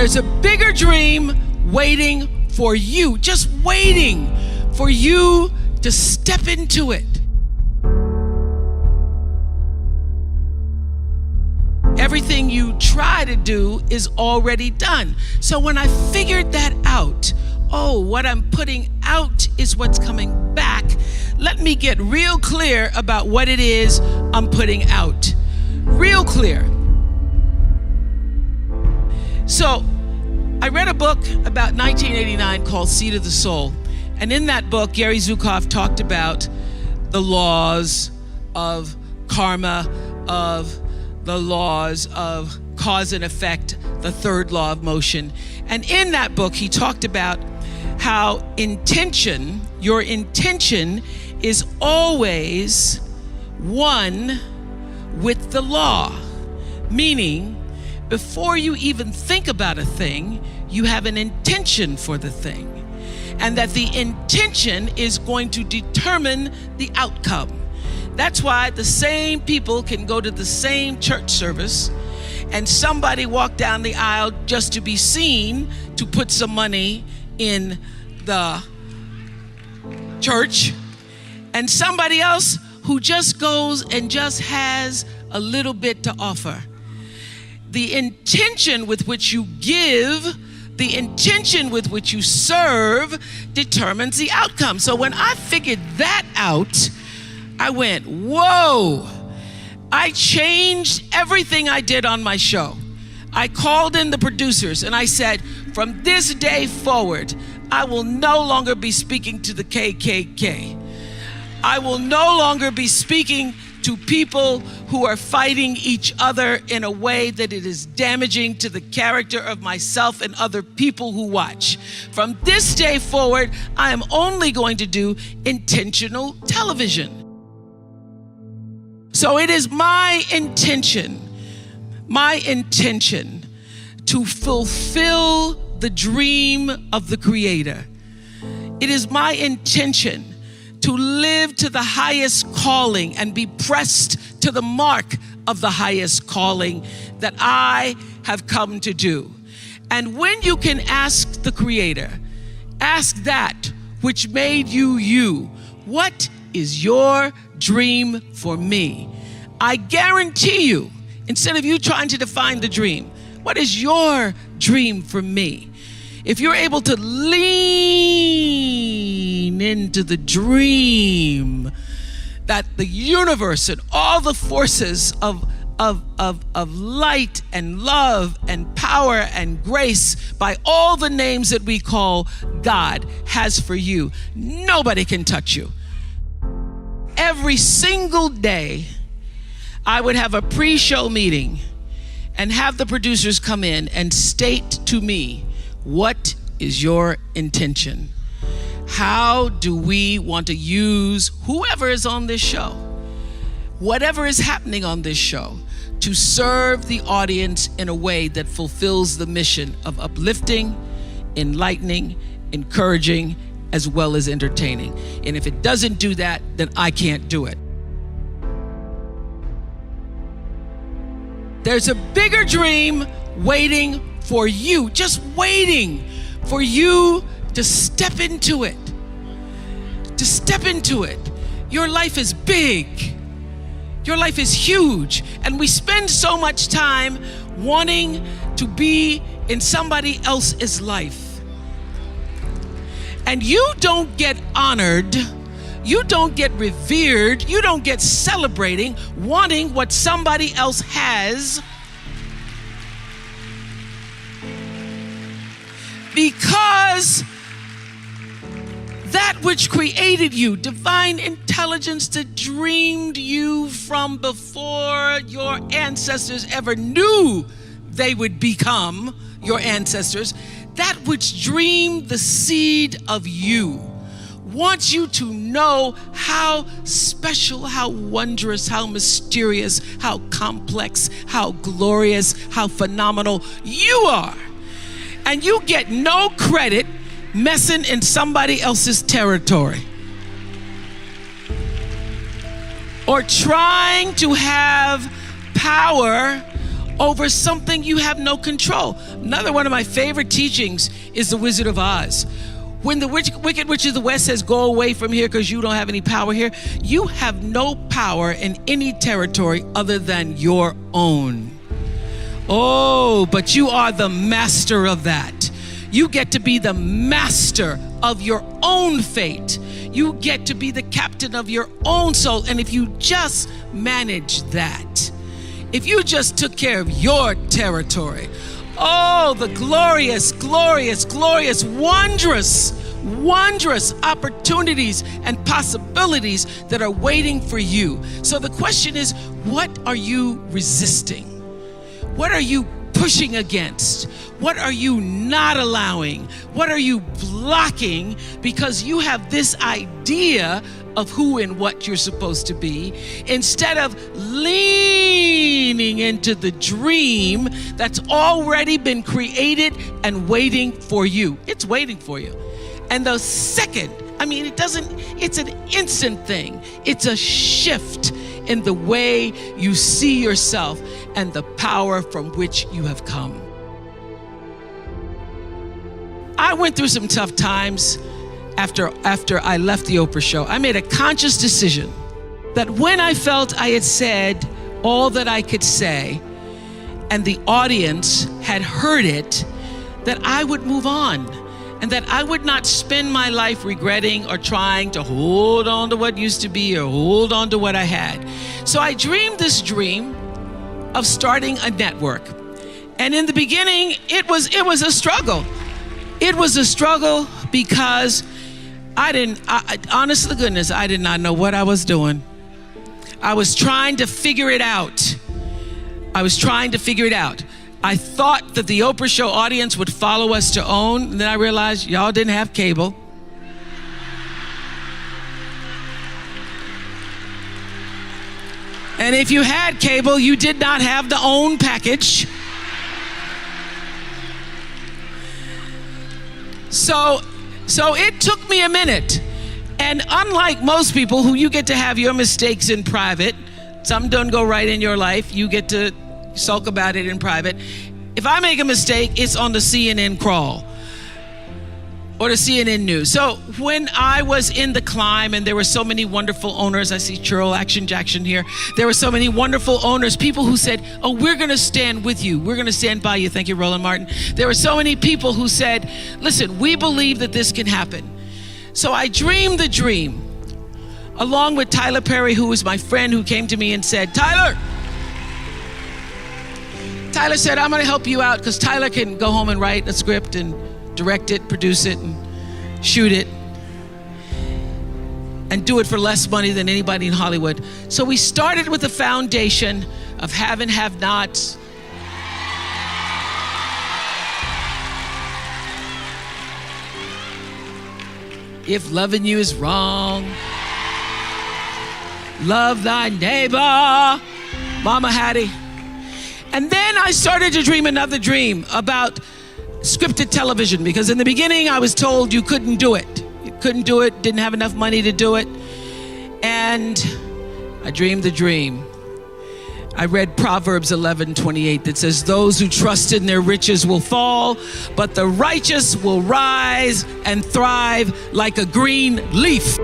There's a bigger dream waiting for you, just waiting for you to step into it. Everything you try to do is already done. So when I figured that out, what I'm putting out is what's coming back. Let me get real clear about what it is I'm putting out. Real clear. So I read a book about 1989 called Seed of the Soul. And in that book, Gary Zukav talked about the laws of karma, of the laws of cause and effect, the third law of motion. And in that book, he talked about how your intention is always one with the law. Meaning, before you even think about a thing, you have an intention for the thing. And that the intention is going to determine the outcome. That's why the same people can go to the same church service and somebody walk down the aisle just to be seen to put some money in the church, and somebody else who just goes and just has a little bit to offer. The intention with which you give, the intention with which you serve determines the outcome. So when I figured that out, I went, whoa. I changed everything I did on my show. I called in the producers and I said, from this day forward, I will no longer be speaking to the KKK. I will no longer be speaking to people who are fighting each other in a way that it is damaging to the character of myself and other people who watch. From this day forward, I am only going to do intentional television. So it is my intention to fulfill the dream of the Creator. It is my intention to live to the highest calling and be pressed to the mark of the highest calling that I have come to do. And when you can ask the Creator, ask that which made you you, what is your dream for me? I guarantee you, instead of you trying to define the dream, what is your dream for me? If you're able to lean into the dream that the universe and all the forces of light and love and power and grace by all the names that we call God has for you, nobody can touch you. Every single day, I would have a pre-show meeting and have the producers come in and state to me, what is your intention? How do we want to use whoever is on this show, whatever is happening on this show, to serve the audience in a way that fulfills the mission of uplifting, enlightening, encouraging, as well as entertaining? And if it doesn't do that, then I can't do it. There's a bigger dream waiting for you, just waiting for you to step into it. To step into it. Your life is big. Your life is huge. And we spend so much time wanting to be in somebody else's life. And you don't get honored, you don't get revered, you don't get celebrating wanting what somebody else has, because that which created you, divine intelligence that dreamed you from before your ancestors ever knew they would become your ancestors, that which dreamed the seed of you, wants you to know how special, how wondrous, how mysterious, how complex, how glorious, how phenomenal you are. And you get no credit messing in somebody else's territory or trying to have power over something you have no control. Another one of my favorite teachings is The Wizard of Oz. When the Wicked Witch of the West says, go away from here because you don't have any power here, you have no power in any territory other than your own. Oh, but you are the master of that. You get to be the master of your own fate. You get to be the captain of your own soul. And if you just manage that, if you just took care of your territory, oh, the glorious, glorious, glorious, wondrous, wondrous opportunities and possibilities that are waiting for you. So the question is, what are you resisting? What are you pushing against? What are you not allowing? What are you blocking because you have this idea of who and what you're supposed to be, instead of leaning into the dream that's already been created and waiting for you? It's waiting for you. And the second, it's an instant thing. It's a shift in the way you see yourself and the power from which you have come. I went through some tough times after I left the Oprah show. I made a conscious decision that when I felt I had said all that I could say and the audience had heard it, that I would move on and that I would not spend my life regretting or trying to hold on to what used to be or hold on to what I had. So I dreamed this dream of starting a network. And in the beginning, it was a struggle. It was a struggle because honest to goodness, I did not know what I was doing. I was trying to figure it out. I thought that the Oprah show audience would follow us to OWN, and then I realized y'all didn't have cable. And if you had cable, you did not have the OWN package. So it took me a minute. And unlike most people who you get to have your mistakes in private, some don't go right in your life, you get to sulk about it in private. If I make a mistake, it's on the CNN crawl or the CNN news. So when I was in the climb and there were so many wonderful owners, I see Churl Action Jackson here. There were so many wonderful owners, people who said, oh, we're gonna stand with you. We're gonna stand by you. Thank you, Roland Martin. There were so many people who said, listen, we believe that this can happen. So I dreamed the dream along with Tyler Perry, who was my friend, who came to me and said, Tyler said, I'm gonna help you out because Tyler can go home and write a script and direct it, produce it, and shoot it, and do it for less money than anybody in Hollywood. So we started with the foundation of have and have nots. If loving you is wrong, love thy neighbor, Mama Hattie. And then I started to dream another dream about scripted television, because in the beginning I was told you couldn't do it. You couldn't do it, didn't have enough money to do it. And I dreamed the dream. I read Proverbs 11:28 that says, those who trust in their riches will fall, but the righteous will rise and thrive like a green leaf.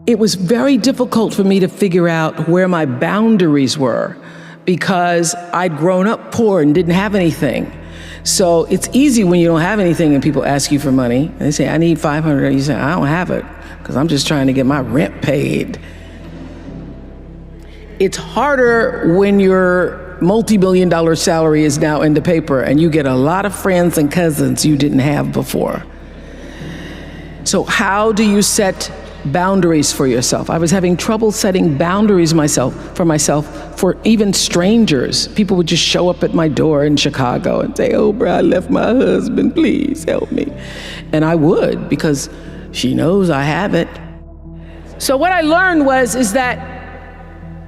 It was very difficult for me to figure out where my boundaries were because I'd grown up poor and didn't have anything. So it's easy when you don't have anything and people ask you for money. And they say, I need $500. You say, I don't have it because I'm just trying to get my rent paid. It's harder when your multi-million-dollar salary is now in the paper and you get a lot of friends and cousins you didn't have before. So how do you set boundaries for yourself? I was having trouble setting boundaries for myself for even strangers. People would just show up at my door in Chicago and say, oh, bro, I left my husband, please help me. And I would, because she knows I have it. So what I learned is that,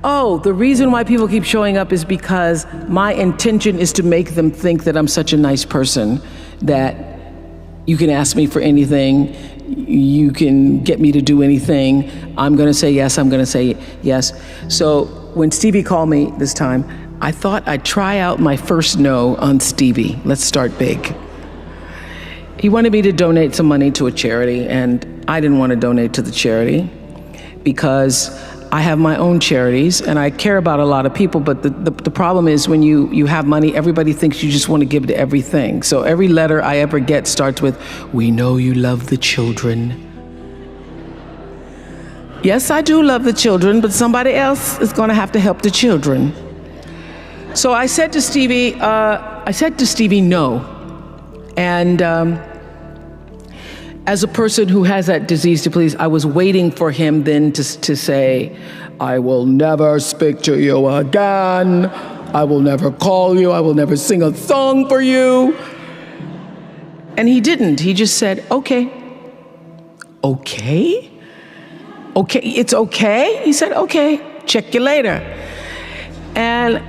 oh, the reason why people keep showing up is because my intention is to make them think that I'm such a nice person that You can ask me for anything. You can get me to do anything. I'm going to say yes. I'm going to say yes. So when Stevie called me this time, I thought I'd try out my first no on Stevie. Let's start big. He wanted me to donate some money to a charity, and I didn't want to donate to the charity because I have my own charities and I care about a lot of people, but the problem is when you have money, everybody thinks you just want to give to everything. So every letter I ever get starts with, "We know you love the children." Yes, I do love the children, but somebody else is going to have to help the children. So I said to Stevie, no. And as a person who has that disease to please, I was waiting for him then to say, "I will never speak to you again. I will never call you. I will never sing a song for you." And he didn't. He just said, "Okay." "Okay? Okay, it's okay?" He said, "Okay, check you later." And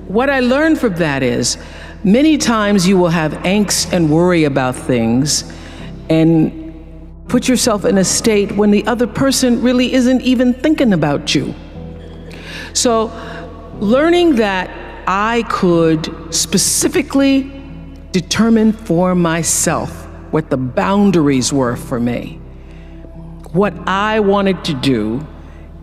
what I learned from that is, many times you will have angst and worry about things and put yourself in a state when the other person really isn't even thinking about you. So learning that I could specifically determine for myself what the boundaries were for me, what I wanted to do,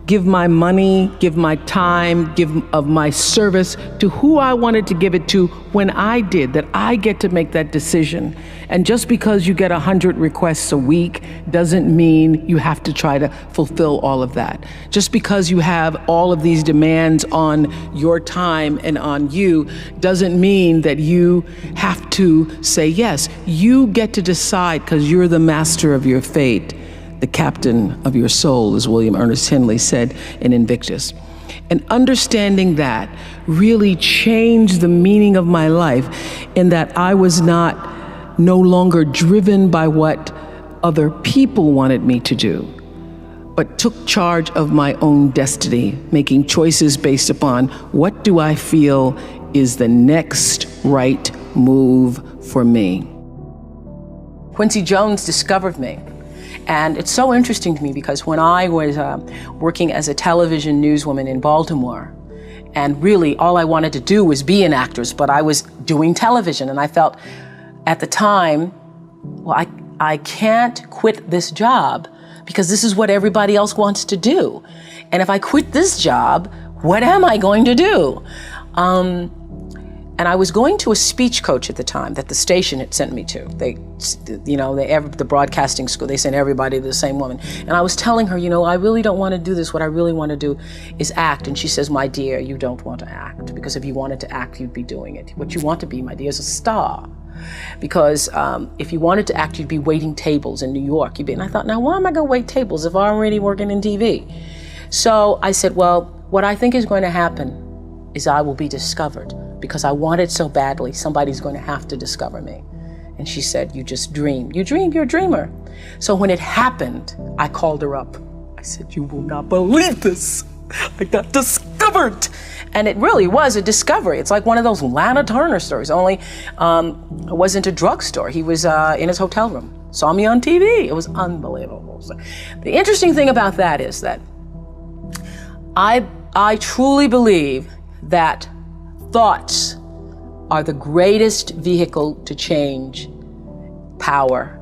give my money, give my time, give of my service to who I wanted to give it to when I did, that I get to make that decision. And just because you get 100 requests a week doesn't mean you have to try to fulfill all of that. Just because you have all of these demands on your time and on you doesn't mean that you have to say yes. You get to decide because you're the master of your fate. The captain of your soul, as William Ernest Henley said in Invictus. And understanding that really changed the meaning of my life in that I was no longer driven by what other people wanted me to do, but took charge of my own destiny, making choices based upon what do I feel is the next right move for me. Quincy Jones discovered me. And it's so interesting to me because when I was working as a television newswoman in Baltimore, and really all I wanted to do was be an actress, but I was doing television, and I felt at the time, well, I can't quit this job because this is what everybody else wants to do. And if I quit this job, what am I going to do? And I was going to a speech coach at the time that the station had sent me to. The broadcasting school, they sent everybody to the same woman. And I was telling her, I really don't want to do this. What I really want to do is act. And she says, "My dear, you don't want to act, because if you wanted to act, you'd be doing it. What you want to be, my dear, is a star. Because if you wanted to act, you'd be waiting tables in New York. And I thought, now why am I going to wait tables if I'm already working in TV? So I said, well, what I think is going to happen is I will be discovered. Because I want it so badly, somebody's going to have to discover me." And she said, "You just dream. You dream, you're a dreamer." So when it happened, I called her up. I said, "You will not believe this. I got discovered." And it really was a discovery. It's like one of those Lana Turner stories, only it wasn't a drugstore. He was in his hotel room, saw me on TV. It was unbelievable. So the interesting thing about that is that I truly believe that thoughts are the greatest vehicle to change power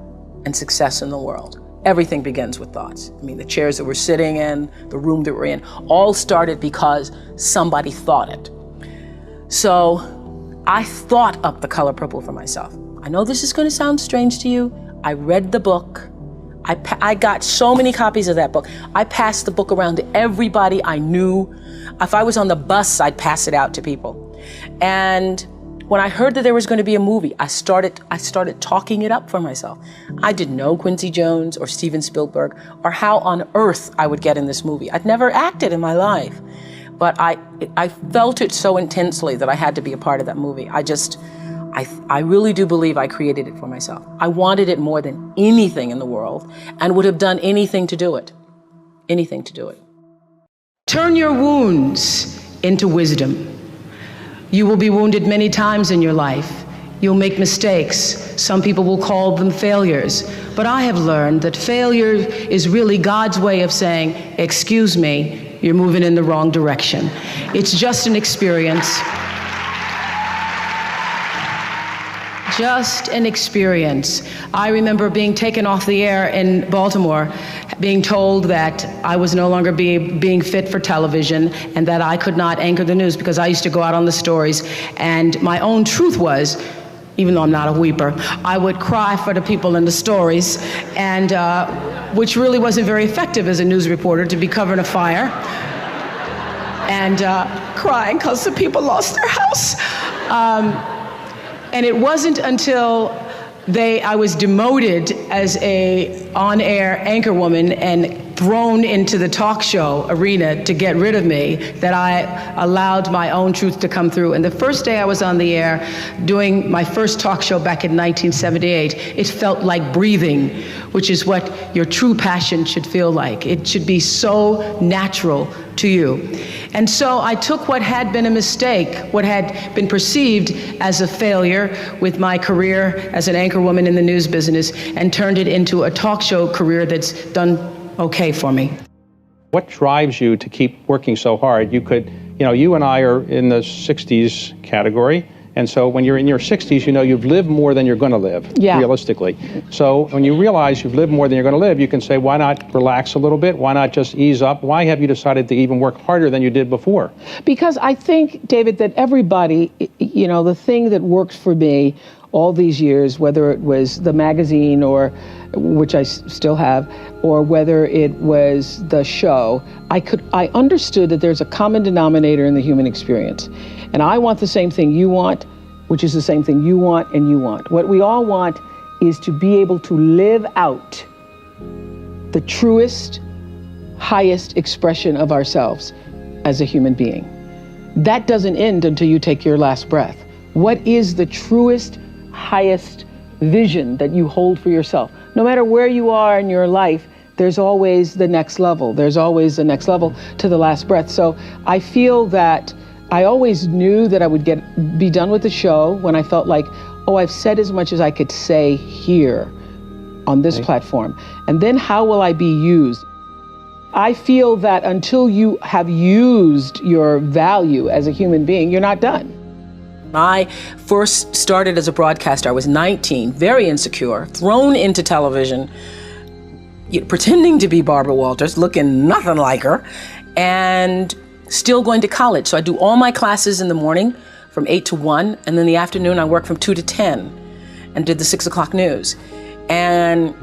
and success in the world. Everything begins with thoughts. I mean, the chairs that we're sitting in, the room that we're in, all started because somebody thought it. So I thought up The Color Purple for myself. I know this is going to sound strange to you. I read the book. I got so many copies of that book. I passed the book around to everybody I knew. If I was on the bus, I'd pass it out to people. And when I heard that there was going to be a movie, I started talking it up for myself. I didn't know Quincy Jones or Steven Spielberg or how on earth I would get in this movie. I'd never acted in my life, but I felt it so intensely that I had to be a part of that movie. I really do believe I created it for myself. I wanted it more than anything in the world and would have done anything to do it. Anything to do it. Turn your wounds into wisdom. You will be wounded many times in your life. You'll make mistakes. Some people will call them failures. But I have learned that failure is really God's way of saying, excuse me, you're moving in the wrong direction. It's just an experience. Just an experience. I remember being taken off the air in Baltimore, being told that I was no longer being fit for television and that I could not anchor the news because I used to go out on the stories. And my own truth was, even though I'm not a weeper, I would cry for the people in the stories, and which really wasn't very effective as a news reporter, to be covering a fire and crying because the people lost their house. And it wasn't until I was demoted as a on-air anchor woman and thrown into the talk show arena to get rid of me that I allowed my own truth to come through. And the first day I was on the air doing my first talk show back in 1978, it felt like breathing, which is what your true passion should feel like. It should be so natural to you. And so I took what had been a mistake, what had been perceived as a failure with my career as an anchor woman in the news business, and turned it into a talk show career that's done okay for me. What drives you to keep working so hard? You and I are in the 60s category, and so when you're in your 60s, you've lived more than you're going to live, realistically. So when you realize you've lived more than you're going to live, you can say, why not relax a little bit? Why not just ease up? Why have you decided to even work harder than you did before? Because I think, David, that everybody, the thing that worked for me all these years, whether it was the magazine, or which I still have, or whether it was the show, I understood that there's a common denominator in the human experience. And I want the same thing you want, which is the same thing you want and you want. What we all want is to be able to live out the truest, highest expression of ourselves as a human being. That doesn't end until you take your last breath. What is the truest, highest vision that you hold for yourself? No matter where you are in your life, there's always the next level. There's always the next level to the last breath. So I feel that I always knew that I would be done with the show when I felt like, oh, I've said as much as I could say here on this platform. And then how will I be used? I feel that until you have used your value as a human being, you're not done. I first started as a broadcaster. I was 19, very insecure, thrown into television, pretending to be Barbara Walters, looking nothing like her, and still going to college. So I do all my classes in the morning from 8 to 1, and then the afternoon I work from 2 to 10 and did the 6 o'clock news. And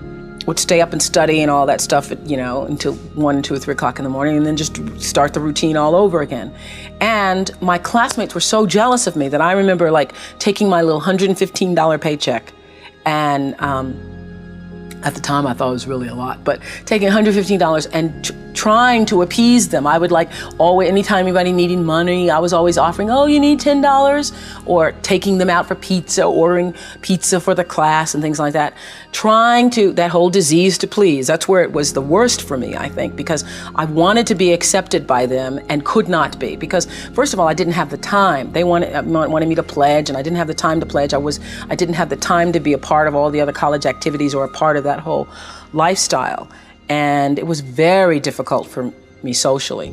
would stay up and study and all that stuff, until 1, 2, 3 o'clock in the morning, and then just start the routine all over again. And my classmates were so jealous of me that I remember taking my little $115 paycheck, and at the time I thought it was really a lot, but taking $115 and trying to appease them. I would always, anytime anybody needed money, I was always offering, oh, you need $10, or taking them out for pizza, ordering pizza for the class and things like that. That whole disease to please, that's where it was the worst for me, I think, because I wanted to be accepted by them and could not be, because first of all, I didn't have the time. They wanted me to pledge, and I didn't have the time to pledge. I didn't have the time to be a part of all the other college activities or a part of that whole lifestyle. And it was very difficult for me socially,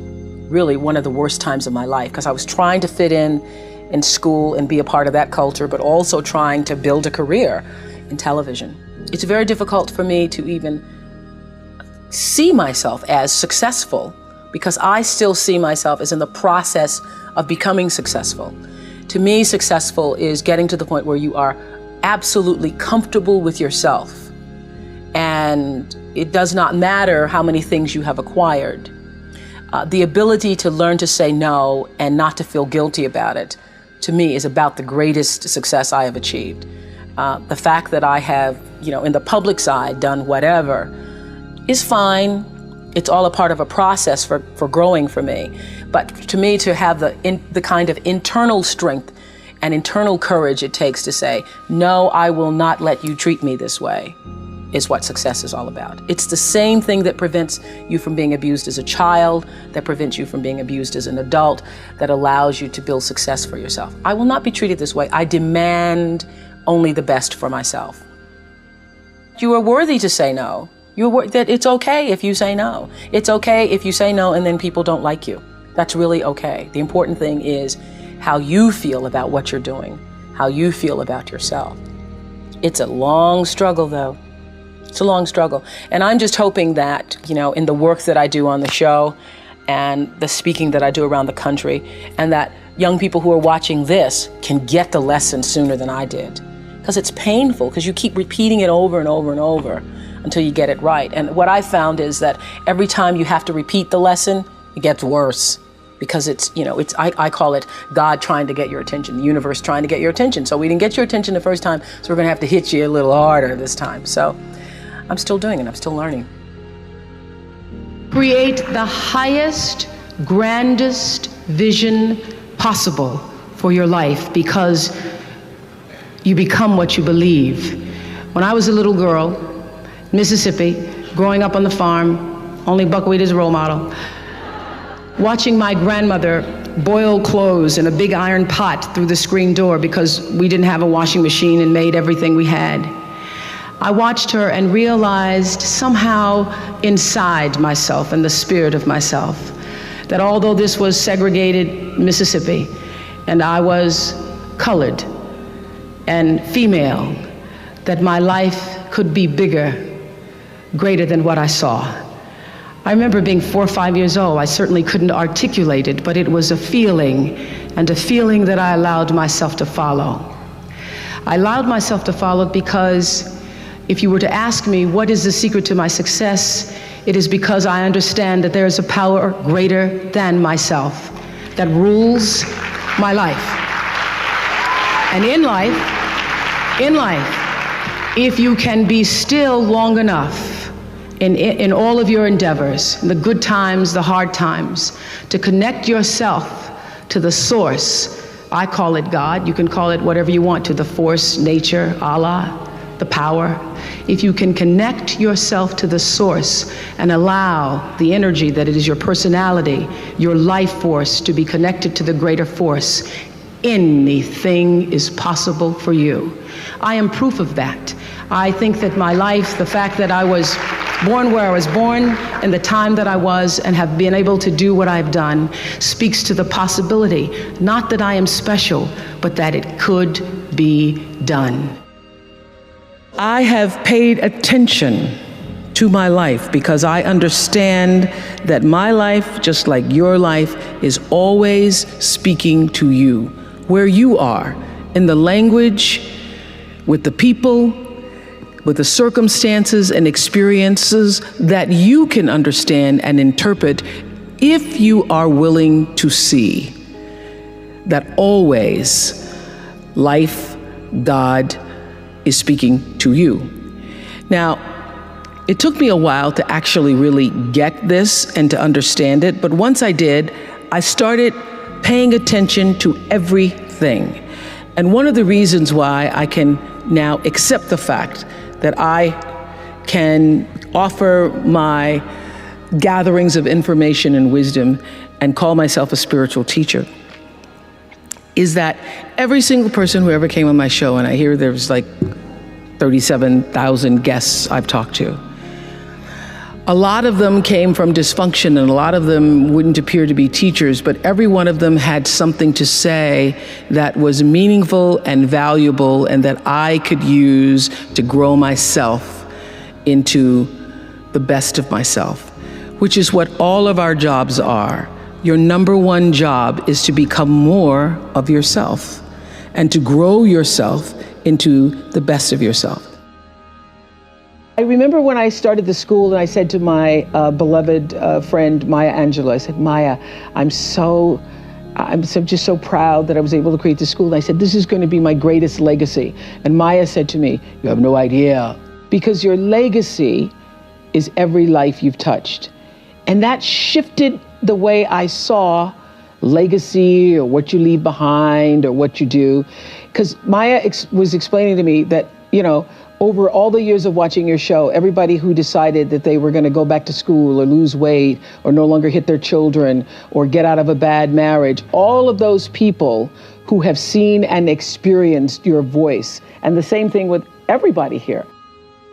really one of the worst times of my life, because I was trying to fit in school and be a part of that culture, but also trying to build a career in television. It's very difficult for me to even see myself as successful, because I still see myself as in the process of becoming successful. To me, successful is getting to the point where you are absolutely comfortable with yourself. And it does not matter how many things you have acquired. The ability to learn to say no and not to feel guilty about it, to me, is about the greatest success I have achieved. The fact that I have, in the public side, done whatever is fine. It's all a part of a process for growing for me. But to me, to have the kind of internal strength and internal courage it takes to say, no, I will not let you treat me this way, is what success is all about. It's the same thing that prevents you from being abused as a child, that prevents you from being abused as an adult, that allows you to build success for yourself. I will not be treated this way. I demand only the best for myself. You are worthy to say no. That it's okay if you say no. It's okay if you say no and then people don't like you. That's really okay. The important thing is how you feel about what you're doing, how you feel about yourself. It's a long struggle, though. It's a long struggle. And I'm just hoping that, in the work that I do on the show and the speaking that I do around the country, and that young people who are watching this can get the lesson sooner than I did. Because it's painful, because you keep repeating it over and over and over until you get it right. And what I found is that every time you have to repeat the lesson, it gets worse. Because I call it God trying to get your attention, the universe trying to get your attention. So we didn't get your attention the first time, so we're gonna have to hit you a little harder this time. So I'm still doing it, I'm still learning. Create the highest, grandest vision possible for your life, because you become what you believe. When I was a little girl, Mississippi, growing up on the farm, only buckwheat as a role model, watching my grandmother boil clothes in a big iron pot through the screen door because we didn't have a washing machine and made everything we had. I watched her and realized somehow inside myself and the spirit of myself that although this was segregated Mississippi and I was colored and female, that my life could be bigger, greater than what I saw. I remember being 4 or 5 years old. I certainly couldn't articulate it, but it was a feeling, and a feeling that I allowed myself to follow. I allowed myself to follow because if you were to ask me what is the secret to my success, it is because I understand that there is a power greater than myself that rules my life. And in life, if you can be still long enough in all of your endeavors, the good times, the hard times, to connect yourself to the source. I call it God, you can call it whatever you want, to the force, nature, Allah, the power. If you can connect yourself to the source and allow the energy that it is your personality, your life force, to be connected to the greater force, anything is possible for you. I am proof of that. I think that my life, the fact that I was born where I was born and the time that I was and have been able to do what I've done, speaks to the possibility, not that I am special, but that it could be done. I have paid attention to my life because I understand that my life, just like your life, is always speaking to you, where you are, in the language, with the people, with the circumstances and experiences that you can understand and interpret if you are willing to see that always life, God, is speaking to you. Now, it took me a while to actually really get this and to understand it, but once I did, I started paying attention to everything. And one of the reasons why I can now accept the fact that I can offer my gatherings of information and wisdom and call myself a spiritual teacher is that every single person who ever came on my show, and I hear there's like 37,000 guests I've talked to, a lot of them came from dysfunction and a lot of them wouldn't appear to be teachers, but every one of them had something to say that was meaningful and valuable and that I could use to grow myself into the best of myself, which is what all of our jobs are. Your number one job is to become more of yourself and to grow yourself into the best of yourself. I remember when I started the school and I said to my beloved friend, Maya Angelou, I said, Maya, I'm just so proud that I was able to create this school. And I said, this is going to be my greatest legacy. And Maya said to me, you have no idea, because your legacy is every life you've touched. And that shifted the way I saw legacy or what you leave behind or what you do. Because Maya was explaining to me that, over all the years of watching your show, everybody who decided that they were going to go back to school or lose weight or no longer hit their children or get out of a bad marriage, all of those people who have seen and experienced your voice. And the same thing with everybody here.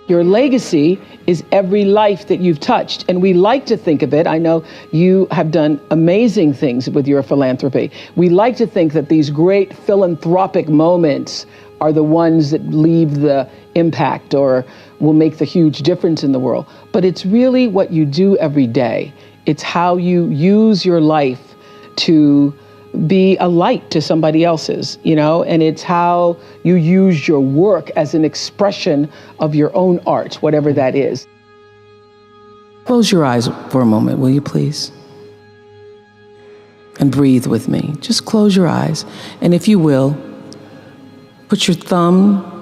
Your legacy is every life that you've touched. And we like to think of it, I know you have done amazing things with your philanthropy. We like to think that these great philanthropic moments are the ones that leave the impact or will make the huge difference in the world. But it's really what you do every day. It's how you use your life to be a light to somebody else's, and it's how you use your work as an expression of your own art, whatever that is. Close your eyes for a moment, will you please? And breathe with me. Just close your eyes. And if you will, put your thumb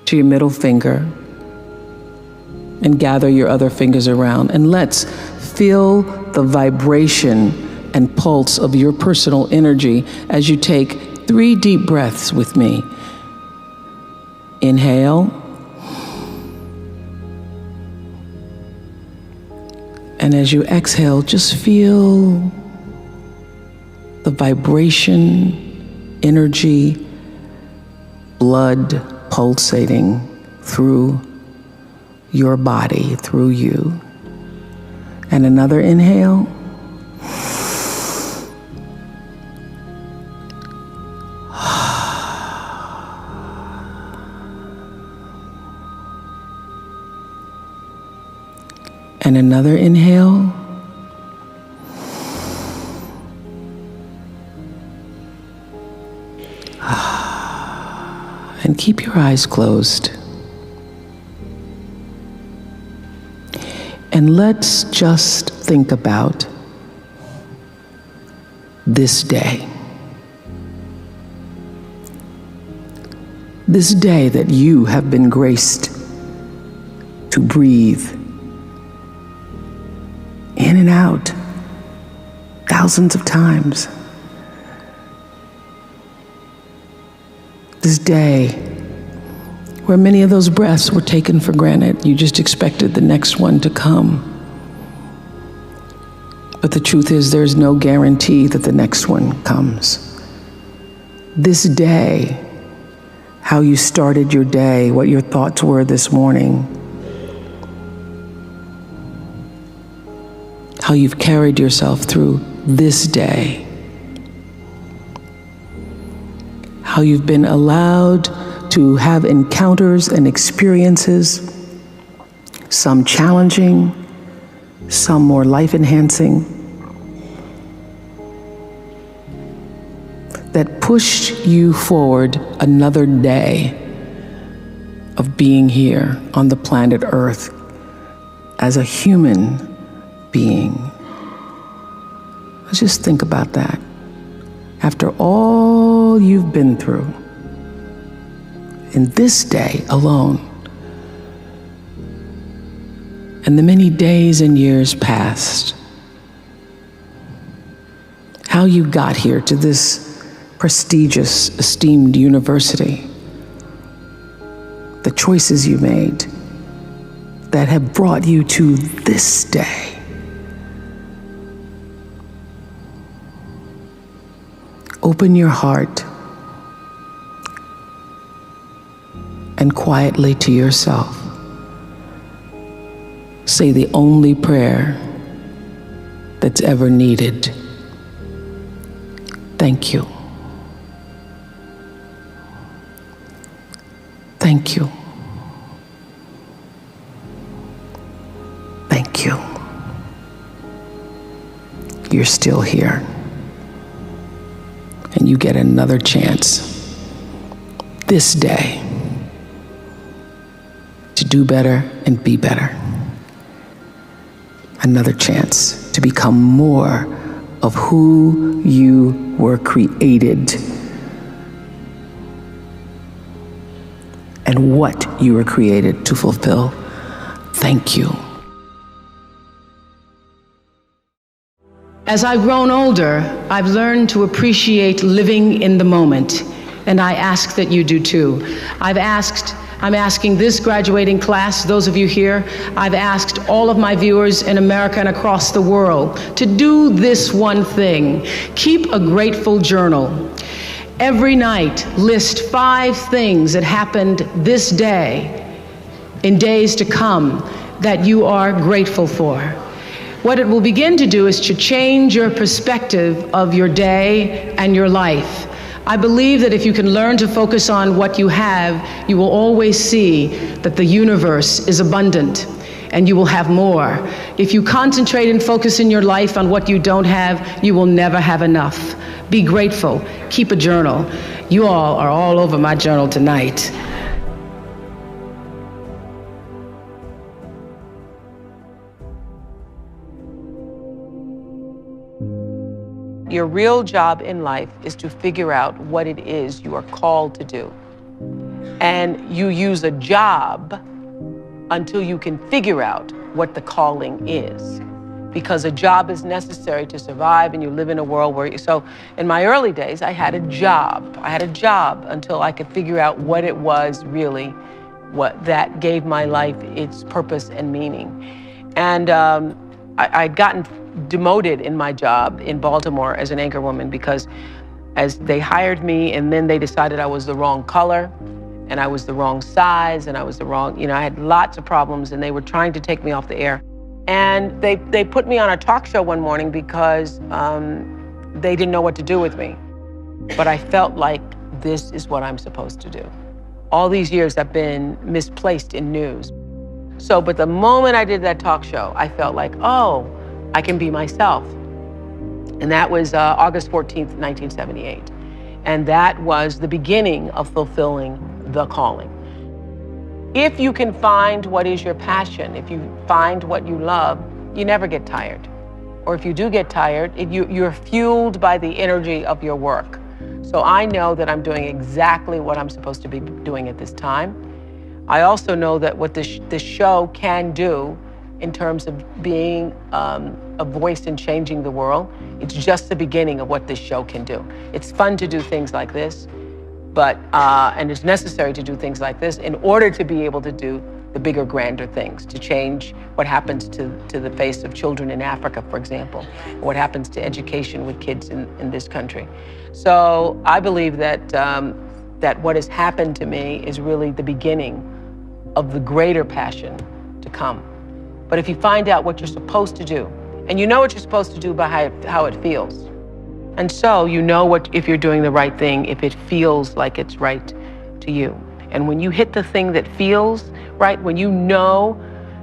to your middle finger and gather your other fingers around. And let's feel the vibration and pulse of your personal energy as you take 3 deep breaths with me. Inhale. And as you exhale, just feel the vibration, energy, blood pulsating through your body, through you. And another inhale. And another inhale. And keep your eyes closed. And let's just think about this day. This day that you have been graced to breathe in and out thousands of times. This day where many of those breaths were taken for granted. You just expected the next one to come. But the truth is, there's no guarantee that the next one comes. This day, how you started your day, what your thoughts were this morning, how you've carried yourself through this day, how you've been allowed to have encounters and experiences, some challenging, some more life-enhancing, that pushed you forward another day of being here on the planet Earth as a human being. Let's just think about that. After all you've been through, in this day alone, and the many days and years past, how you got here to this prestigious, esteemed university, the choices you made that have brought you to this day. Open your heart and quietly to yourself say the only prayer that's ever needed. Thank you. Thank you. Thank you. You're still here. And you get another chance this day to do better and be better. Another chance to become more of who you were created and what you were created to fulfill. Thank you. As I've grown older, I've learned to appreciate living in the moment, and I ask that you do too. I've asked I'm asking this graduating class, those of you here, I've asked all of my viewers in America and across the world to do this one thing. Keep a grateful journal. Every night, list 5 things that happened this day, in days to come, that you are grateful for. What it will begin to do is to change your perspective of your day and your life. I believe that if you can learn to focus on what you have, you will always see that the universe is abundant and you will have more. If you concentrate and focus in your life on what you don't have, you will never have enough. Be grateful. Keep a journal. You all are all over my journal tonight. Your real job in life is to figure out what it is you are called to do. And you use a job until you can figure out what the calling is. Because a job is necessary to survive, and you live in a world where so in my early days, I had a job. I had a job until I could figure out what it was really, what that gave my life its purpose and meaning. And I'd gotten demoted in my job in Baltimore as an anchorwoman because as they hired me and then they decided I was the wrong color and I was the wrong size and I was the wrong, I had lots of problems and they were trying to take me off the air. And they put me on a talk show one morning because they didn't know what to do with me. But I felt like this is what I'm supposed to do. All these years I've been misplaced in news. But the moment I did that talk show, I felt like, oh, I can be myself. And that was August 14th, 1978. And that was the beginning of fulfilling the calling. If you can find what is your passion, if you find what you love, you never get tired. Or if you do get tired, you're fueled by the energy of your work. So I know that I'm doing exactly what I'm supposed to be doing at this time. I also know that what this show can do in terms of being a voice in changing the world, it's just the beginning of what this show can do. It's fun to do things like this, but and it's necessary to do things like this in order to be able to do the bigger, grander things, to change what happens to the face of children in Africa, for example, what happens to education with kids in this country. So I believe that that what has happened to me is really the beginning of the greater passion to come. But if you find out what you're supposed to do, and you know what you're supposed to do by how it feels, and so you know if you're doing the right thing, if it feels like it's right to you. And when you hit the thing that feels right, when you know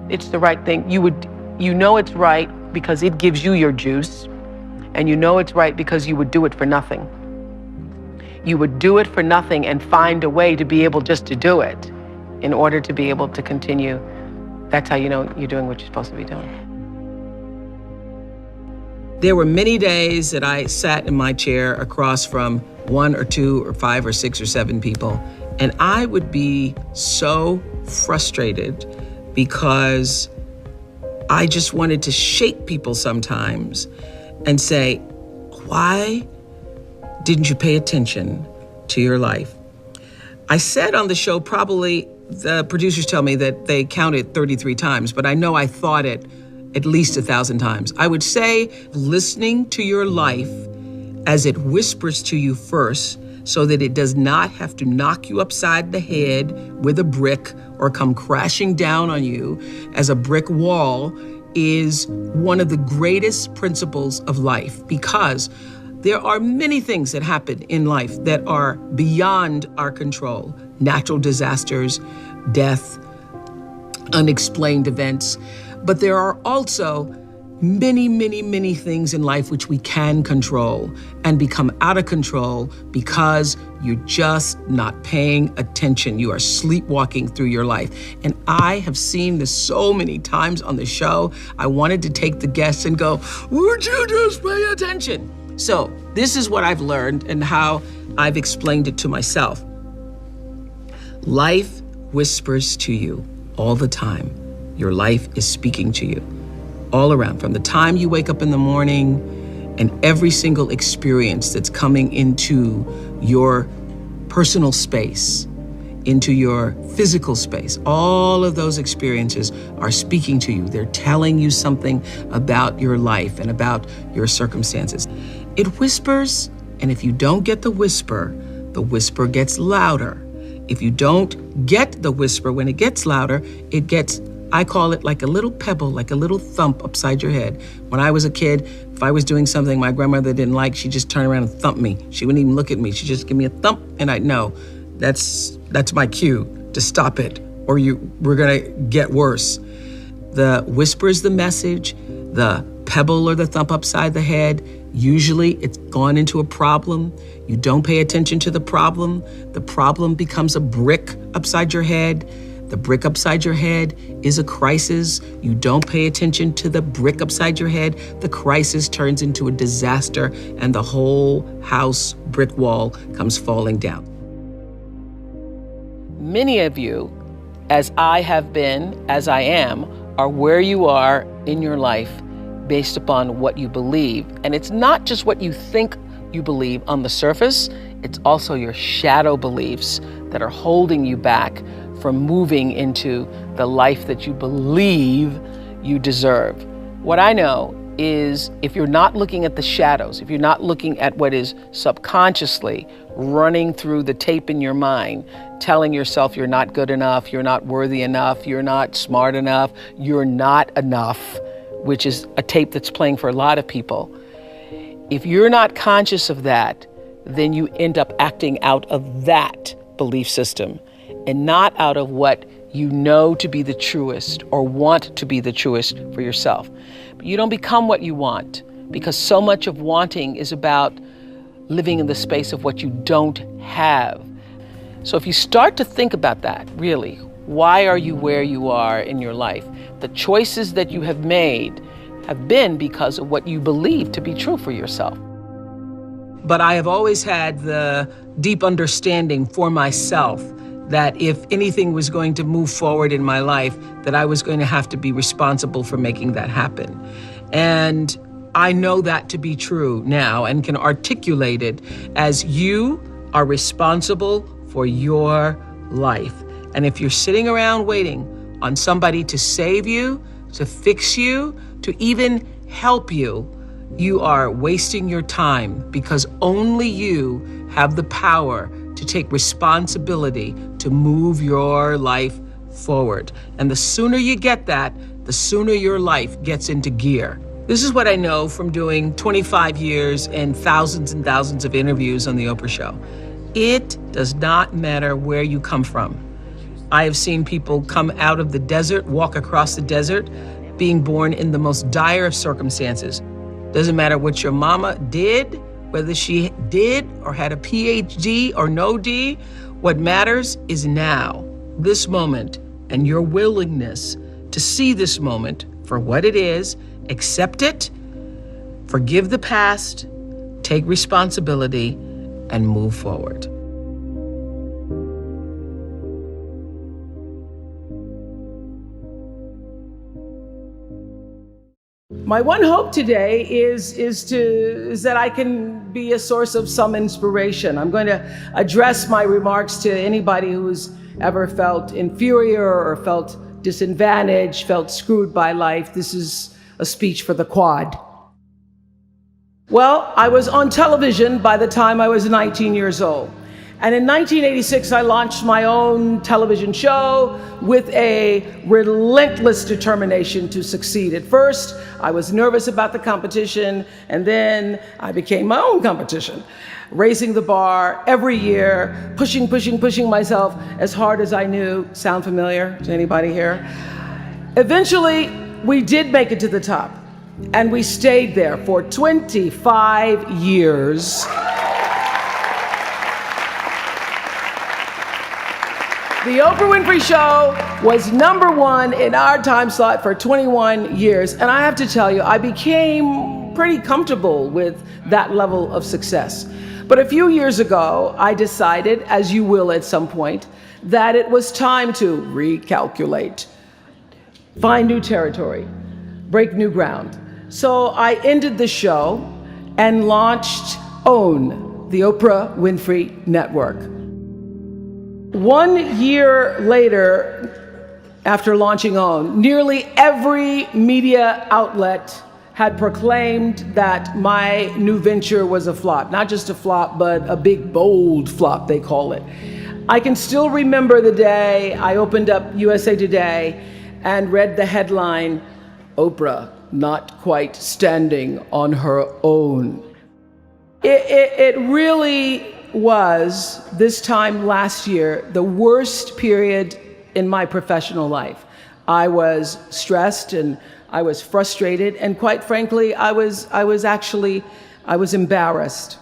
it's the right thing, you know it's right because it gives you your juice, and you know it's right because you would do it for nothing. You would do it for nothing and find a way to be able just to do it in order to be able to continue. That's how you know you're doing what you're supposed to be doing. There were many days that I sat in my chair across from 1 or 2 or 5 or 6 or 7 people, and I would be so frustrated because I just wanted to shake people sometimes and say, why didn't you pay attention to your life? I said on the show, probably the producers tell me that they counted 33 times, but I know I thought it at least 1,000 times. I would say listening to your life as it whispers to you first, so that it does not have to knock you upside the head with a brick or come crashing down on you as a brick wall, is one of the greatest principles of life, because there are many things that happen in life that are beyond our control. Natural disasters, death, unexplained events. But there are also many, many, many things in life which we can control and become out of control because you're just not paying attention. You are sleepwalking through your life. And I have seen this so many times on the show. I wanted to take the guests and go, would you just pay attention? So this is what I've learned and how I've explained it to myself. Life whispers to you all the time. Your life is speaking to you all around, from the time you wake up in the morning and every single experience that's coming into your personal space into your physical space. All of those experiences are speaking to you. They're telling you something about your life and about your circumstances. It whispers, and if you don't get the whisper gets louder. If you don't get the whisper, when it gets louder, it gets, I call it like a little pebble, like a little thump upside your head. When I was a kid, if I was doing something my grandmother didn't like, she'd just turn around and thump me. She wouldn't even look at me. She'd just give me a thump, and I'd know that's my cue to stop it, or we're gonna get worse. The whisper is the message. The pebble or the thump upside the head, usually it's gone into a problem. You don't pay attention to the problem becomes a brick upside your head. The brick upside your head is a crisis. You don't pay attention to the brick upside your head, the crisis turns into a disaster, and the whole house brick wall comes falling down. Many of you, as I have been, as I am, are where you are in your life based upon what you believe. And it's not just what you think you believe on the surface, it's also your shadow beliefs that are holding you back from moving into the life that you believe you deserve. What I know is if you're not looking at the shadows, if you're not looking at what is subconsciously running through the tape in your mind, telling yourself you're not good enough, you're not worthy enough, you're not smart enough, you're not enough, which is a tape that's playing for a lot of people. If you're not conscious of that, then you end up acting out of that belief system and not out of what you know to be the truest or want to be the truest for yourself. But you don't become what you want, because so much of wanting is about living in the space of what you don't have. So if you start to think about that, really, why are you where you are in your life? The choices that you have made have been because of what you believe to be true for yourself. But I have always had the deep understanding for myself that if anything was going to move forward in my life, that I was going to have to be responsible for making that happen. And I know that to be true now and can articulate it as you are responsible for your life. And if you're sitting around waiting on somebody to save you, to fix you, to even help you, you are wasting your time, because only you have the power to take responsibility to move your life forward. And the sooner you get that, the sooner your life gets into gear. This is what I know from doing 25 years and thousands of interviews on The Oprah Show. It does not matter where you come from. I have seen people come out of the desert, walk across the desert, being born in the most dire of circumstances. Doesn't matter what your mama did, whether she did or had a PhD or no D. What matters is now, this moment, and your willingness to see this moment for what it is, accept it, forgive the past, take responsibility, and move forward. My one hope today is that I can be a source of some inspiration. I'm going to address my remarks to anybody who's ever felt inferior or felt disadvantaged, felt screwed by life. This is a speech for the quad. Well, I was on television by the time I was 19 years old. And in 1986, I launched my own television show with a relentless determination to succeed. At first, I was nervous about the competition, and then I became my own competition, raising the bar every year, pushing myself as hard as I knew. Sound familiar to anybody here? Eventually, we did make it to the top, and we stayed there for 25 years. The Oprah Winfrey Show was #1 in our time slot for 21 years. And I have to tell you, I became pretty comfortable with that level of success. But a few years ago, I decided, as you will at some point, that it was time to recalculate, find new territory, break new ground. So I ended the show and launched OWN, the Oprah Winfrey Network. 1 year later, after launching OWN, nearly every media outlet had proclaimed that my new venture was a flop. Not just a flop, but a big, bold flop, they call it. I can still remember the day I opened up USA Today and read the headline, "Oprah not quite standing on her own." It really was, this time last year, the worst period in my professional life. I was stressed and I was frustrated, and quite frankly, I was embarrassed.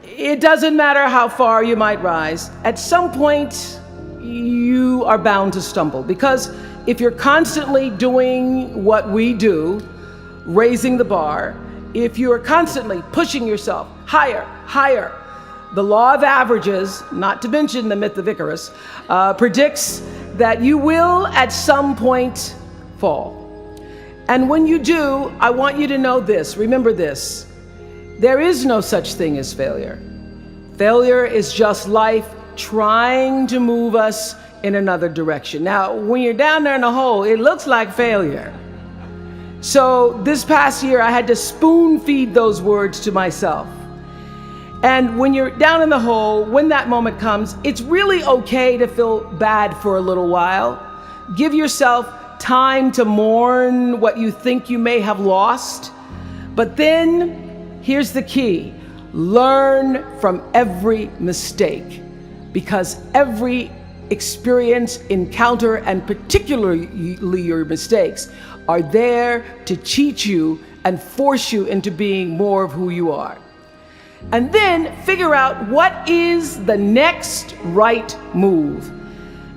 It doesn't matter how far you might rise. At some point, you are bound to stumble, because if you're constantly doing what we do, raising the bar, if you are constantly pushing yourself higher, higher, the law of averages, not to mention the myth of Icarus, predicts that you will at some point fall. And when you do, I want you to know this, remember this: there is no such thing as failure. Failure is just life trying to move us in another direction. Now, when you're down there in the hole, it looks like failure. So this past year, I had to spoon feed those words to myself. And when you're down in the hole, when that moment comes, it's really okay to feel bad for a little while. Give yourself time to mourn what you think you may have lost. But then, here's the key: learn from every mistake, because every experience, encounter, and particularly your mistakes, are there to teach you and force you into being more of who you are. And then figure out what is the next right move.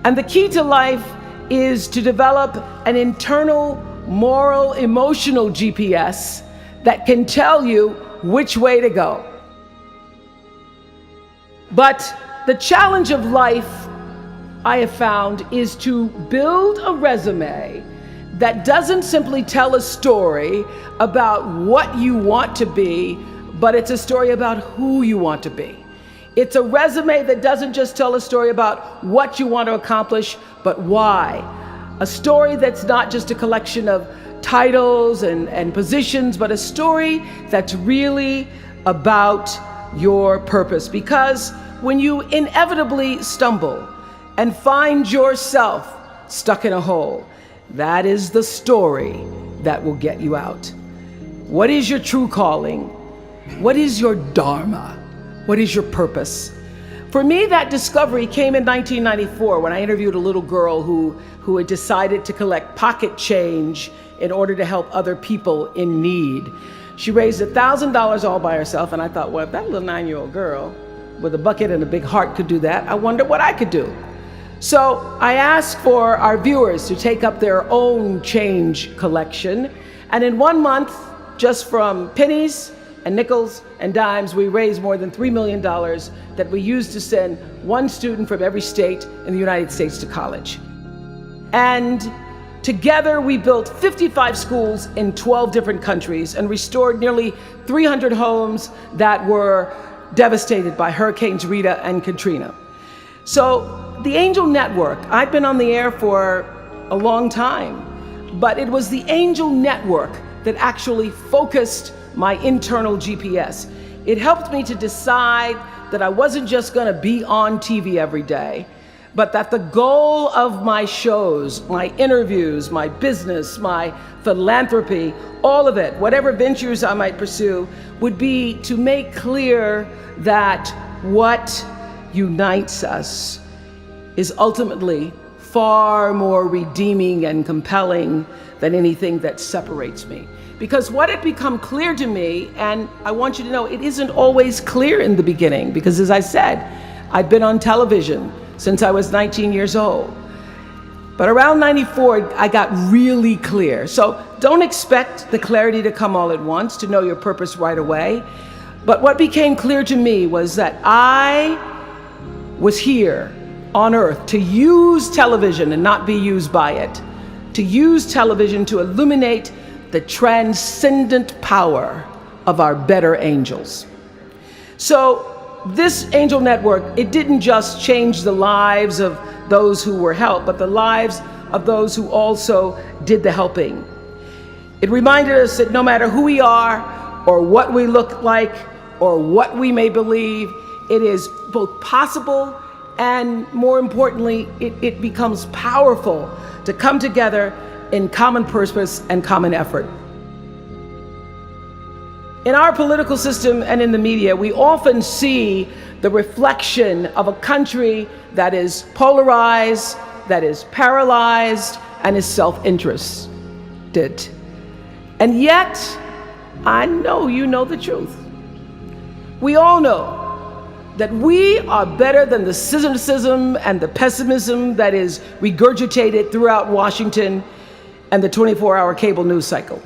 And the key to life is to develop an internal, moral, emotional GPS that can tell you which way to go. But the challenge of life, I have found, is to build a resume that doesn't simply tell a story about what you want to be, but it's a story about who you want to be. It's a resume that doesn't just tell a story about what you want to accomplish, but why. A story that's not just a collection of titles and positions, but a story that's really about your purpose. Because when you inevitably stumble and find yourself stuck in a hole, that is the story that will get you out. What is your true calling? What is your dharma? What is your purpose? For me, that discovery came in 1994 when I interviewed a little girl who had decided to collect pocket change in order to help other people in need. She raised $1,000 all by herself, and I thought, well, if that little 9-year-old girl with a bucket and a big heart could do that, I wonder what I could do. So I asked for our viewers to take up their own change collection, and in 1 month, just from pennies and nickels and dimes, we raised more than $3 million that we used to send one student from every state in the United States to college. And together we built 55 schools in 12 different countries and restored nearly 300 homes that were devastated by Hurricanes Rita and Katrina. So the Angel Network, I've been on the air for a long time, but it was the Angel Network that actually focused my internal GPS. It helped me to decide that I wasn't just going to be on TV every day, but that the goal of my shows, my interviews, my business, my philanthropy, all of it, whatever ventures I might pursue, would be to make clear that what unites us is ultimately far more redeeming and compelling than anything that separates me. Because what had become clear to me, and I want you to know, it isn't always clear in the beginning, because as I said, I'd been on television since I was 19 years old. But around 94, I got really clear. So don't expect the clarity to come all at once, to know your purpose right away. But what became clear to me was that I was here on earth to use television and not be used by it, to use television to illuminate the transcendent power of our better angels. So this Angel Network, it didn't just change the lives of those who were helped, but the lives of those who also did the helping. It reminded us that no matter who we are, or what we look like, or what we may believe, it is both possible and, more importantly, it becomes powerful to come together in common purpose and common effort. In our political system and in the media, we often see the reflection of a country that is polarized, that is paralyzed, and is self-interested. And yet, I know you know the truth. We all know that we are better than the cynicism and the pessimism that is regurgitated throughout Washington and the 24-hour cable news cycle.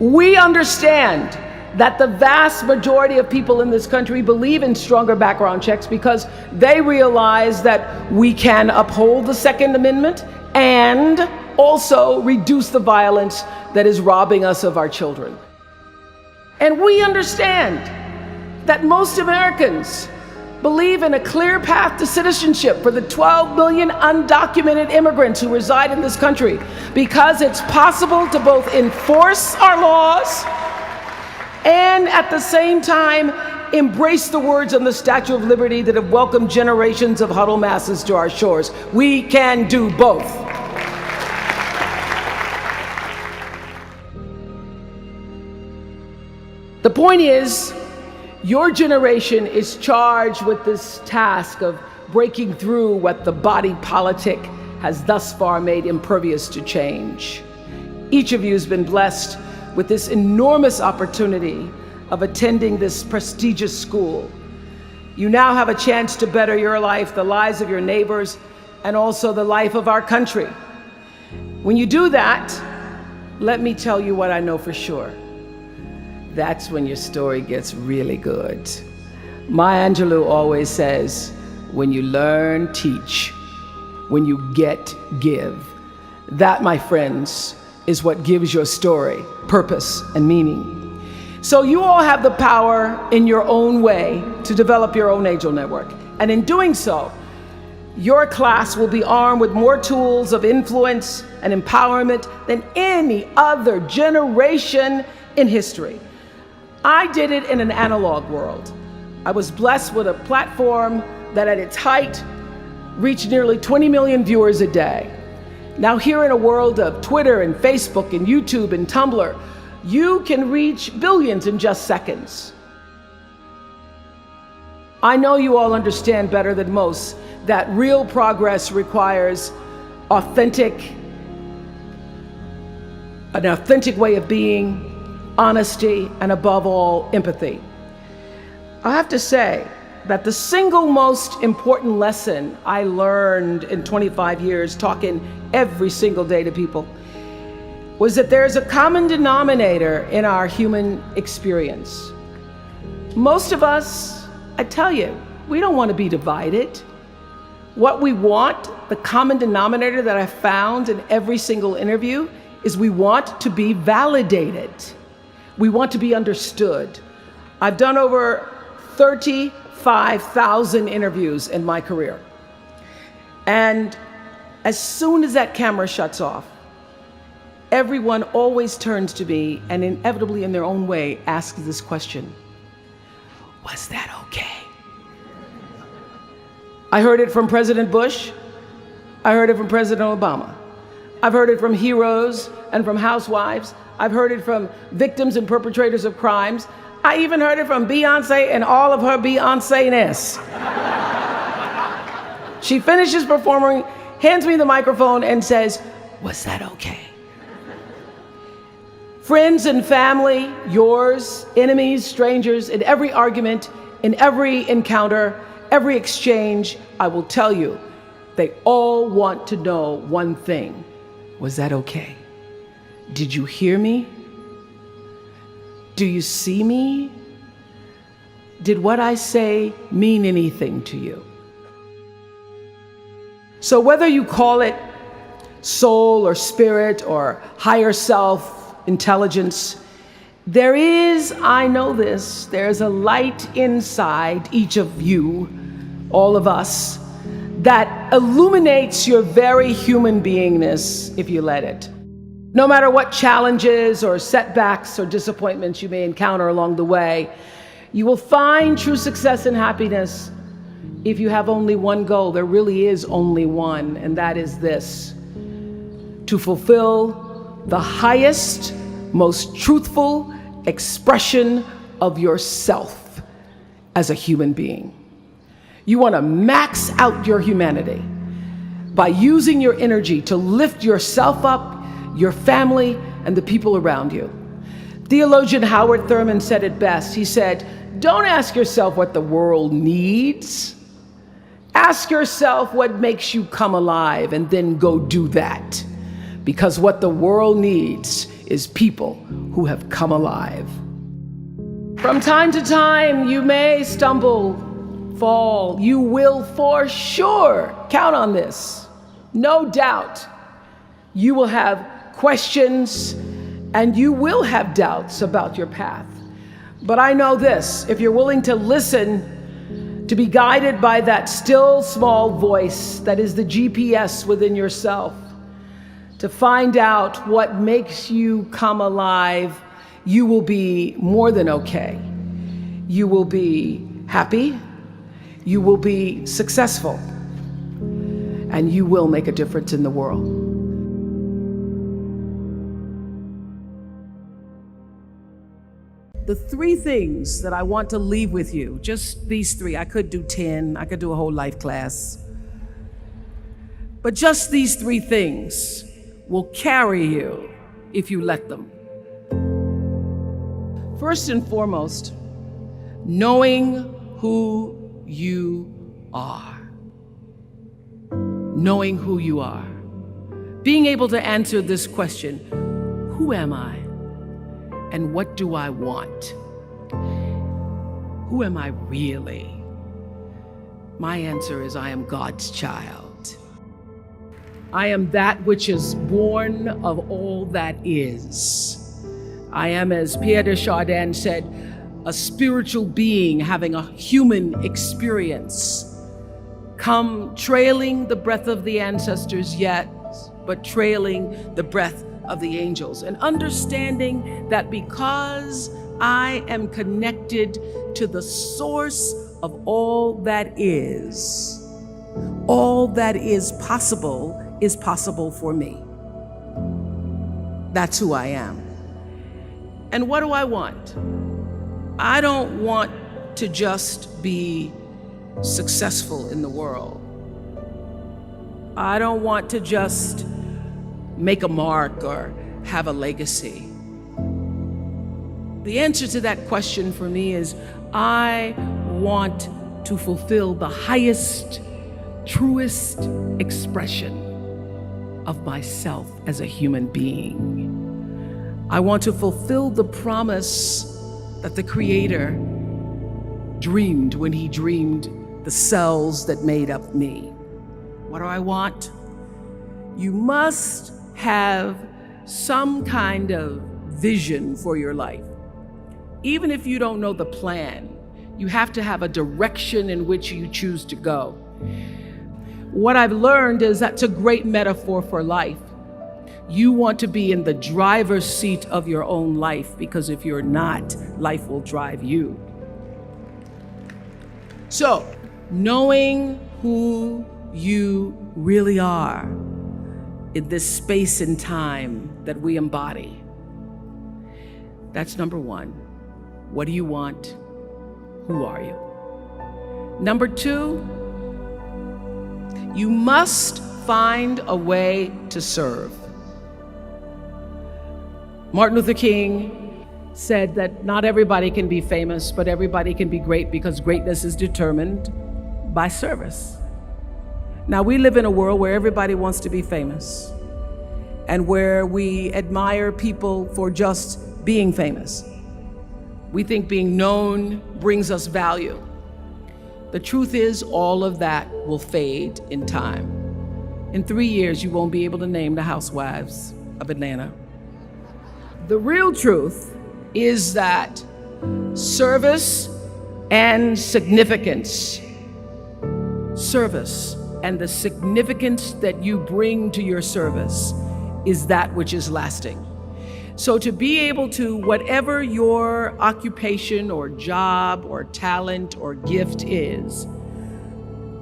We understand that the vast majority of people in this country believe in stronger background checks because they realize that we can uphold the Second Amendment and also reduce the violence that is robbing us of our children. And we understand that most Americans believe in a clear path to citizenship for the 12 million undocumented immigrants who reside in this country, because it's possible to both enforce our laws and at the same time embrace the words on the Statue of Liberty that have welcomed generations of huddled masses to our shores. We can do both. The point is, your generation is charged with this task of breaking through what the body politic has thus far made impervious to change. Each of you has been blessed with this enormous opportunity of attending this prestigious school. You now have a chance to better your life, the lives of your neighbors, and also the life of our country. When you do that, let me tell you what I know for sure. That's when your story gets really good. Maya Angelou always says, when you learn, teach. When you get, give. That, my friends, is what gives your story purpose and meaning. So you all have the power in your own way to develop your own Angel Network. And in doing so, your class will be armed with more tools of influence and empowerment than any other generation in history. I did it in an analog world. I was blessed with a platform that at its height reached nearly 20 million viewers a day. Now here in a world of Twitter and Facebook and YouTube and Tumblr, you can reach billions in just seconds. I know you all understand better than most that real progress requires an authentic way of being, honesty, and above all, empathy. I have to say that the single most important lesson I learned in 25 years talking every single day to people was that there's a common denominator in our human experience. Most of us, I tell you, we don't want to be divided. What we want, the common denominator that I found in every single interview, is we want to be validated. We want to be understood. I've done over 35,000 interviews in my career. And as soon as that camera shuts off, everyone always turns to me and inevitably in their own way asks this question: was that okay? I heard it from President Bush. I heard it from President Obama. I've heard it from heroes and from housewives. I've heard it from victims and perpetrators of crimes. I even heard it from Beyonce and all of her Beyonce-ness. She finishes performing, hands me the microphone and says, was that okay? Friends and family, yours, enemies, strangers, in every argument, in every encounter, every exchange, I will tell you, they all want to know one thing. Was that okay? Did you hear me? Do you see me? Did what I say mean anything to you? So whether you call it soul or spirit or higher self, intelligence, There is, I know this, there's a light inside each of you, all of us, that illuminates your very human beingness if you let it. No matter what challenges or setbacks or disappointments you may encounter along the way, you will find true success and happiness if you have only one goal. There really is only one, and that is this: to fulfill the highest, most truthful expression of yourself as a human being. You want to max out your humanity by using your energy to lift yourself up, your family, and the people around you. Theologian Howard Thurman said it best. He said, "Don't ask yourself what the world needs. Ask yourself what makes you come alive, and then go do that. Because what the world needs is people who have come alive." From time to time, you may stumble, fall. You will for sure, count on this, no doubt. You will have questions and you will have doubts about your path. But I know this: if you're willing to listen, to be guided by that still small voice that is the GPS within yourself, to find out what makes you come alive, you will be more than okay. You will be happy, you will be successful, and you will make a difference in the world. The three things that I want to leave with you, just these three. I could do 10, I could do a whole life class. But just these three things will carry you if you let them. First and foremost, knowing who you are. Knowing who you are. Being able to answer this question: who am I? And what do I want? Who am I really? My answer is I am God's child. I am that which is born of all that is. I am, as Pierre de Chardin said, a spiritual being having a human experience. Come trailing the breath of the ancestors yet, but trailing the breath of the angels, and understanding that because I am connected to the source of all that is possible for me. That's who I am. And what do I want? I don't want to just be successful in the world. I don't want to just make a mark or have a legacy. The answer to that question for me is I want to fulfill the highest, truest expression of myself as a human being. I want to fulfill the promise that the Creator dreamed when He dreamed the cells that made up me. What do I want? You must have some kind of vision for your life. Even if you don't know the plan, you have to have a direction in which you choose to go. What I've learned is that's a great metaphor for life. You want to be in the driver's seat of your own life, because if you're not, life will drive you. So, knowing who you really are in this space and time that we embody. That's number one. What do you want? Who are you? Number two, you must find a way to serve. Martin Luther King said that not everybody can be famous, but everybody can be great, because greatness is determined by service. Now, we live in a world where everybody wants to be famous and where we admire people for just being famous. We think being known brings us value. The truth is, all of that will fade in time. In 3 years, you won't be able to name the housewives of Atlanta. The real truth is that service and significance. Service and the significance that you bring to your service is that which is lasting. So to be able to, whatever your occupation or job or talent or gift is,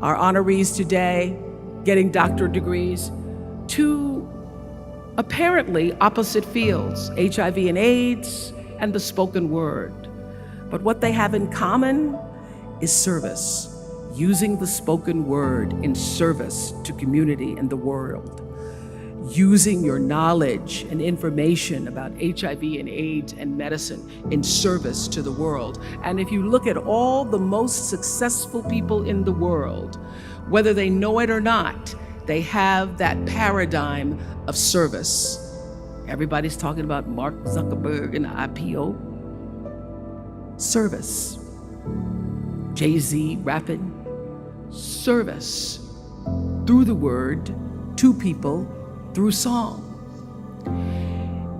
our honorees today getting doctorate degrees, to apparently opposite fields, HIV and AIDS and the spoken word. But what they have in common is service, using the spoken word in service to community and the world, using your knowledge and information about HIV and AIDS and medicine in service to the world. And if you look at all the most successful people in the world, whether they know it or not, they have that paradigm of service. Everybody's talking about Mark Zuckerberg and the IPO. Service. Jay-Z rapping. Service. Through the word, to people, through song.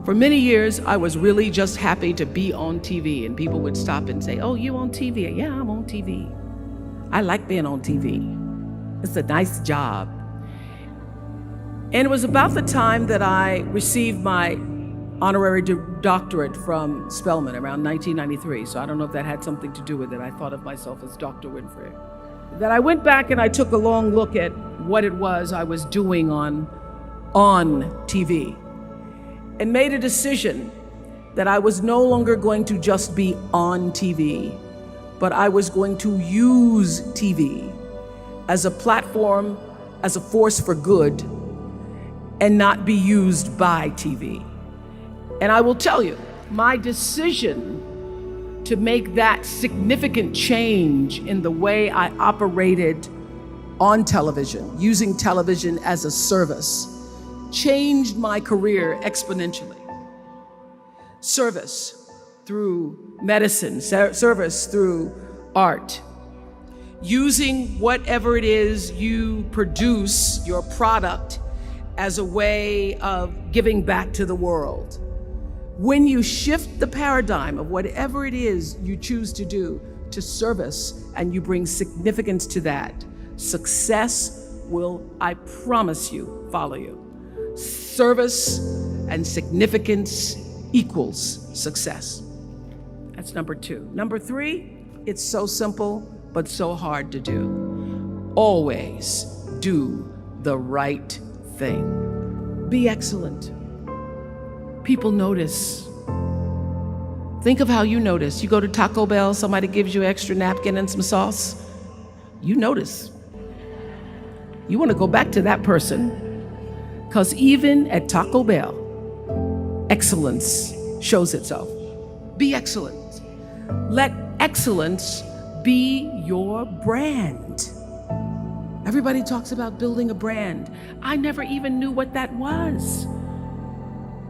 For many years, I was really just happy to be on TV, and people would stop and say, "Oh, you on TV?" "Yeah, I'm on TV. I like being on TV. It's a nice job." And it was about the time that I received my honorary doctorate from Spelman around 1993. So I don't know if that had something to do with it. I thought of myself as Dr. Winfrey. That I went back and I took a long look at what it was I was doing on TV and made a decision that I was no longer going to just be on TV, but I was going to use TV as a platform, as a force for good, and not be used by TV. And I will tell you, my decision to make that significant change in the way I operated on television, using television as a service, changed my career exponentially. Service through medicine, service through art, using whatever it is you produce, your product, as a way of giving back to the world. When you shift the paradigm of whatever it is you choose to do to service and you bring significance to that, success will, I promise you, follow you. Service and significance equals success. That's number 2. Number 3, it's so simple, but so hard to do. Always do the right thing. Be excellent. People notice. Think of how you notice. You go to Taco Bell, somebody gives you an extra napkin and some sauce. You notice. You want to go back to that person, because even at Taco Bell, excellence shows itself. Be excellent. Let excellence be your brand. Everybody talks about building a brand. I never even knew what that was.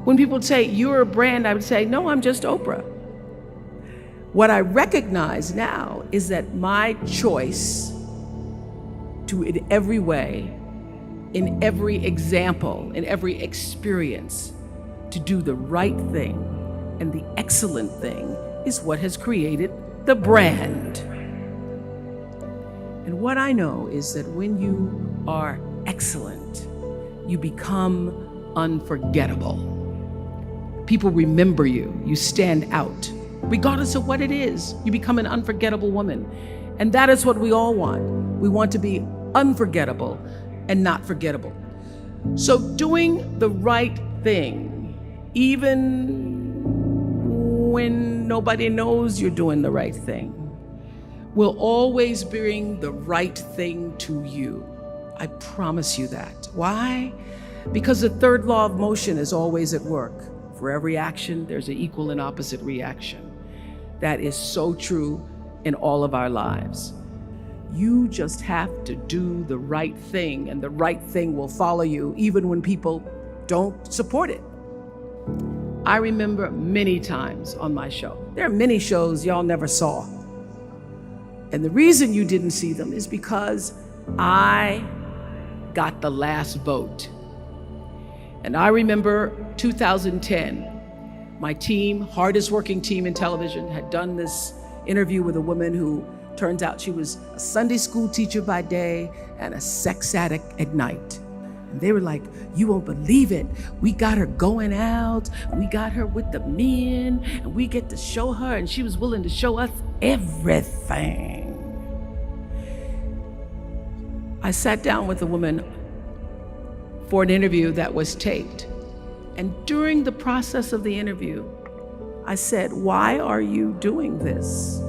When people would say, "You're a brand," I would say, "No, I'm just Oprah." What I recognize now is that my choice to, in every way, in every example, in every experience, to do the right thing and the excellent thing is what has created the brand. And what I know is that when you are excellent, you become unforgettable. People remember you. You stand out. Regardless of what it is, you become an unforgettable woman. And that is what we all want. We want to be unforgettable and not forgettable. So doing the right thing, even when nobody knows you're doing the right thing, will always bring the right thing to you. I promise you that. Why? Because the third law of motion is always at work. For every action, there's an equal and opposite reaction. That is so true in all of our lives. You just have to do the right thing, and the right thing will follow you even when people don't support it. I remember many times on my show. There are many shows y'all never saw. And the reason you didn't see them is because I got the last vote. And I remember 2010, my team, hardest working team in television, had done this interview with a woman who turns out she was a Sunday school teacher by day and a sex addict at night. And they were like, you won't believe it. We got her going out, we got her with the men, and we get to show her, and she was willing to show us everything. I sat down with a woman for an interview that was taped. And during the process of the interview, I said, why are you doing this?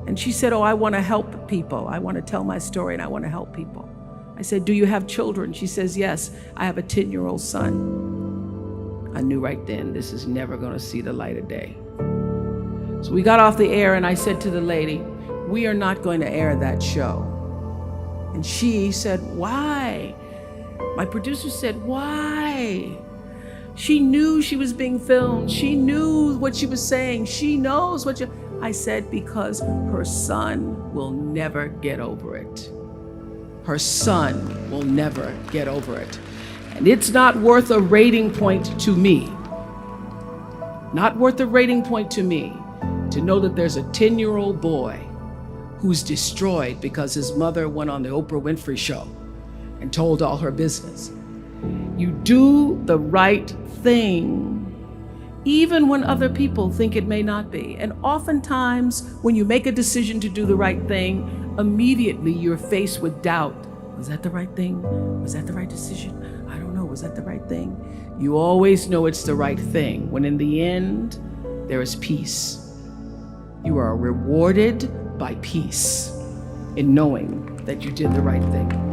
And she said, oh, I want to help people. I want to tell my story and I want to help people. I said, do you have children? She says, yes, I have a 10-year-old son. I knew right then, this is never going to see the light of day. So we got off the air and I said to the lady, we are not going to air that show. And she said, why? My producer said, why? She knew she was being filmed. She knew what she was saying. She knows what you... I said, because her son will never get over it. Her son will never get over it. And it's not worth a rating point to me. Not worth a rating point to me to know that there's a 10-year-old boy who's destroyed because his mother went on the Oprah Winfrey Show and told all her business. You do the right thing, even when other people think it may not be. And oftentimes, when you make a decision to do the right thing, immediately you're faced with doubt. Was that the right thing? Was that the right decision? I don't know, was that the right thing? You always know it's the right thing, when in the end, there is peace. You are rewarded by peace in knowing that you did the right thing.